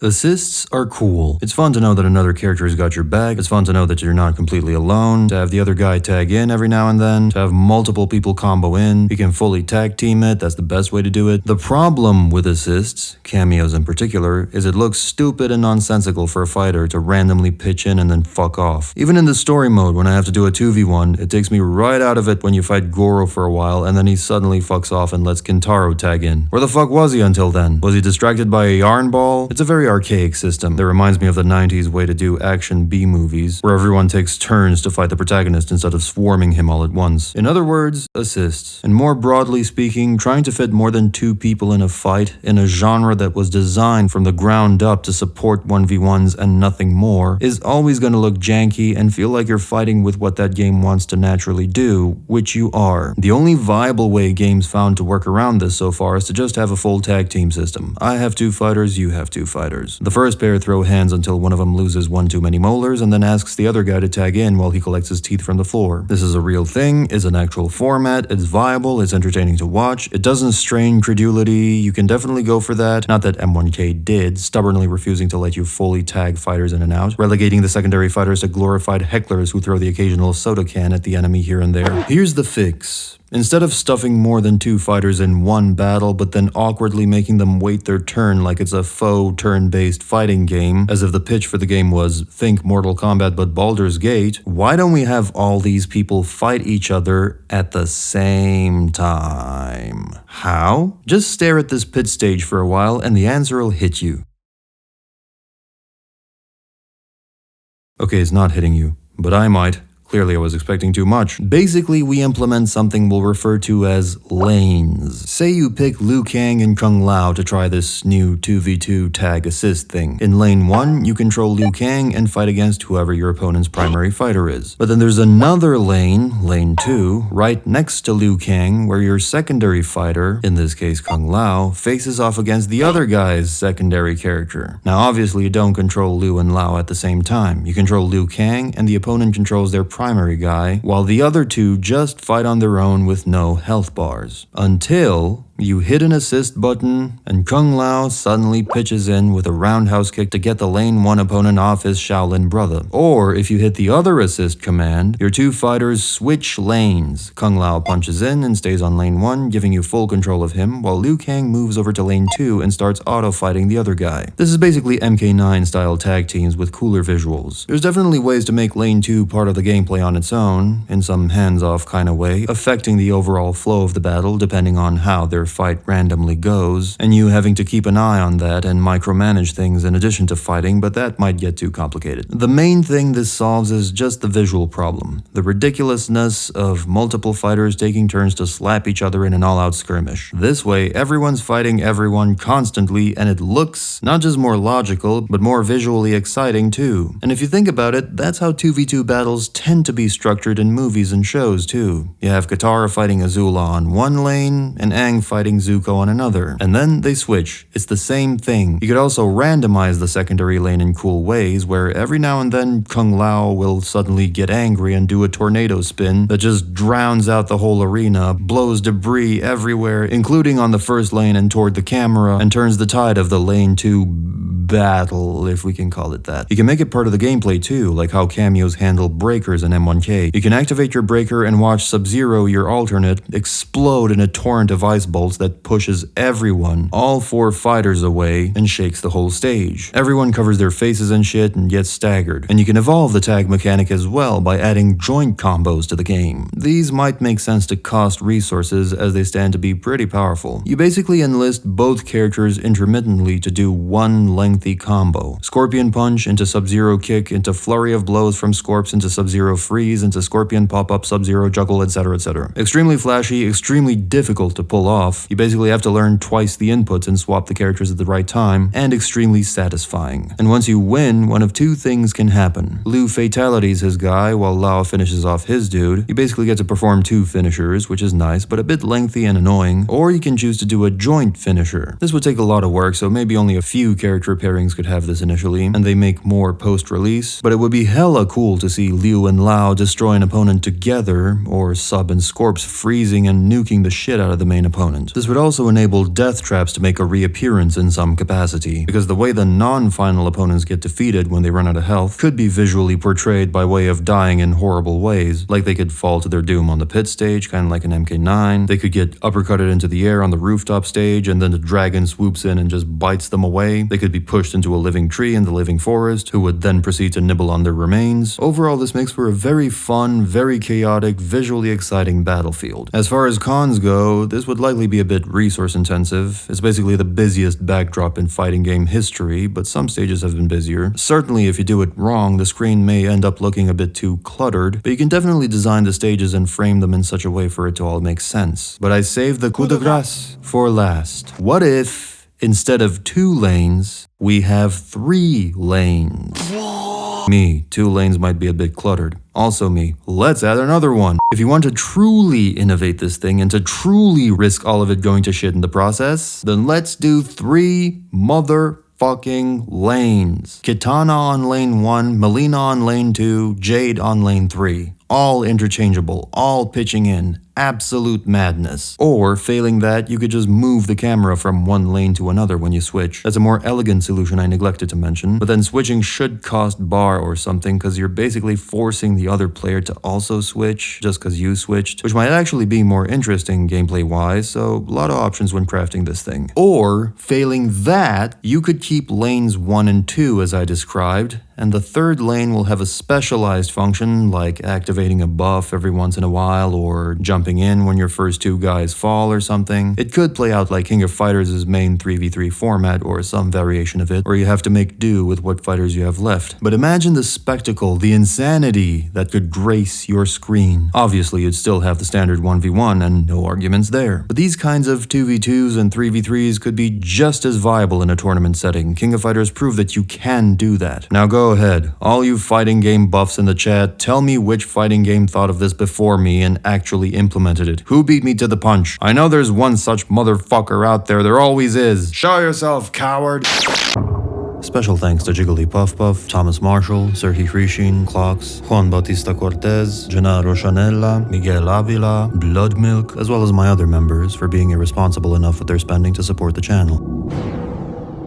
Assists are cool. It's fun to know that another character has got your back. It's fun to know that you're not completely alone, to have the other guy tag in every now and then, to have multiple people combo in. You can fully tag team it, that's the best way to do it. The problem with assists, cameos in particular, is it looks stupid and nonsensical for a fighter to randomly pitch in and then fuck off. Even in the story mode, when I have to do a 2v1, it takes me right out of it when you fight Goro for a while and then he suddenly fucks off and lets Kintaro tag in. Where the fuck was he until then? Was he distracted by a yarn ball? It's a very archaic system that reminds me of the 90s way to do action B-movies, where everyone takes turns to fight the protagonist instead of swarming him all at once. In other words, assists. And more broadly speaking, trying to fit more than 2 people in a fight in a genre that was designed from the ground up to support 1v1s and nothing more is always going to look janky and feel like you're fighting with what that game wants to naturally do, which you are. The only viable way games found to work around this so far is to just have a full tag team system. I have 2 fighters, you have 2 fighters. The first pair throw hands until one of them loses 1 too many molars and then asks the other guy to tag in while he collects his teeth from the floor. This is a real thing, is an actual format, it's viable, it's entertaining to watch, it doesn't strain credulity, you can definitely go for that. Not that M1K did, stubbornly refusing to let you fully tag fighters in and out, relegating the secondary fighters to glorified hecklers who throw the occasional soda can at the enemy here and there. Here's the fix. Instead of stuffing more than 2 fighters in one battle, but then awkwardly making them wait their turn like it's a faux turn-based fighting game, as if the pitch for the game was, think Mortal Kombat but Baldur's Gate, why don't we have all these people fight each other at the same time? How? Just stare at this pit stage for a while and the answer will hit you. Okay, it's not hitting you, but I might. Clearly I was expecting too much. Basically, we implement something we'll refer to as lanes. Say you pick Liu Kang and Kung Lao to try this new 2v2 tag assist thing. In lane 1, you control Liu Kang and fight against whoever your opponent's primary fighter is. But then there's another lane, lane 2, right next to Liu Kang, where your secondary fighter, in this case Kung Lao, faces off against the other guy's secondary character. Now obviously you don't control Liu and Lao at the same time. You control Liu Kang and the opponent controls their primary guy, while the other 2 just fight on their own with no health bars. Until you hit an assist button, and Kung Lao suddenly pitches in with a roundhouse kick to get the lane 1 opponent off his Shaolin brother. Or if you hit the other assist command, your 2 fighters switch lanes. Kung Lao punches in and stays on lane 1, giving you full control of him, while Liu Kang moves over to lane 2 and starts auto-fighting the other guy. This is basically MK9 style tag teams with cooler visuals. There's definitely ways to make lane 2 part of the gameplay on its own, in some hands-off kind of way, affecting the overall flow of the battle depending on how their fight randomly goes, and you having to keep an eye on that and micromanage things in addition to fighting, but that might get too complicated. The main thing this solves is just the visual problem, the ridiculousness of multiple fighters taking turns to slap each other in an all-out skirmish. This way, everyone's fighting everyone constantly, and it looks not just more logical, but more visually exciting too. And if you think about it, that's how 2v2 battles tend to be structured in movies and shows too. You have Katara fighting Azula on one lane, and Aang fighting Zuko on another, and then they switch. It's the same thing. You could also randomize the secondary lane in cool ways, where every now and then Kung Lao will suddenly get angry and do a tornado spin that just drowns out the whole arena, blows debris everywhere, including on the first lane and toward the camera, and turns the tide of the lane 2 battle, if we can call it that. You can make it part of the gameplay too, like how cameos handle breakers in M1K. You can activate your breaker and watch Sub-Zero, your alternate, explode in a torrent of ice bolts that pushes everyone, all 4 fighters away, and shakes the whole stage. Everyone covers their faces and shit and gets staggered. And you can evolve the tag mechanic as well by adding joint combos to the game. These might make sense to cost resources as they stand to be pretty powerful. You basically enlist both characters intermittently to do one lengthy combo. Scorpion Punch into Sub-Zero Kick into Flurry of Blows from Scorps into Sub-Zero Freeze into Scorpion Pop-Up Sub-Zero Juggle, etc. etc. Extremely flashy, extremely difficult to pull off. You basically have to learn twice the inputs and swap the characters at the right time, and extremely satisfying. And once you win, one of 2 things can happen. Liu fatalities his guy while Lao finishes off his dude. You basically get to perform 2 finishers, which is nice, but a bit lengthy and annoying. Or you can choose to do a joint finisher. This would take a lot of work, so maybe only a few character pairings could have this initially, and they make more post-release, but it would be hella cool to see Liu and Lao destroy an opponent together, or Sub and Scorps freezing and nuking the shit out of the main opponent. tournament. This would also enable death traps to make a reappearance in some capacity, because the way the non-final opponents get defeated when they run out of health could be visually portrayed by way of dying in horrible ways, like they could fall to their doom on the pit stage, kind of like an MK9, they could get uppercutted into the air on the rooftop stage and then the dragon swoops in and just bites them away, they could be pushed into a living tree in the living forest, who would then proceed to nibble on their remains. Overall, this makes for a very fun, very chaotic, visually exciting battlefield. As far as cons go, this would likely be a bit resource intensive. It's basically the busiest backdrop in fighting game history, but some stages have been busier. Certainly, if you do it wrong, the screen may end up looking a bit too cluttered, but you can definitely design the stages and frame them in such a way for it to all make sense. But I saved the coup de grace for last. What if, instead of 2 lanes, we have 3 lanes? Me, 2 lanes might be a bit cluttered. Also me, let's add another one. If you want to truly innovate this thing and to truly risk all of it going to shit in the process, then let's do 3 motherfucking lanes. Kitana on lane 1, Melina on lane 2, Jade on lane 3. All interchangeable, all pitching in. Absolute madness. Or, failing that, you could just move the camera from one lane to another when you switch. That's a more elegant solution I neglected to mention, but then switching should cost bar or something because you're basically forcing the other player to also switch just because you switched, which might actually be more interesting gameplay-wise, so a lot of options when crafting this thing. Or, failing that, you could keep lanes 1 and 2 as I described, and the 3rd lane will have a specialized function like activating a buff every once in a while or jumping in when your first 2 guys fall or something. It could play out like King of Fighters' main 3v3 format or some variation of it, where you have to make do with what fighters you have left. But imagine the spectacle, the insanity that could grace your screen. Obviously, you'd still have the standard 1v1 and no arguments there. But these kinds of 2v2s and 3v3s could be just as viable in a tournament setting. King of Fighters proved that you can do that. Now go ahead, all you fighting game buffs in the chat, tell me which fighting game thought of this before me and actually implemented it. Who beat me to the punch? I know there's one such motherfucker out there always is. Show yourself, coward! Special thanks to Jiggly Puff Puff, Thomas Marshall, Serhi Hrishin, Clocks, Juan Bautista Cortez, Gennaro Chanella, Miguel Avila, Blood Milk, as well as my other members for being irresponsible enough with their spending to support the channel.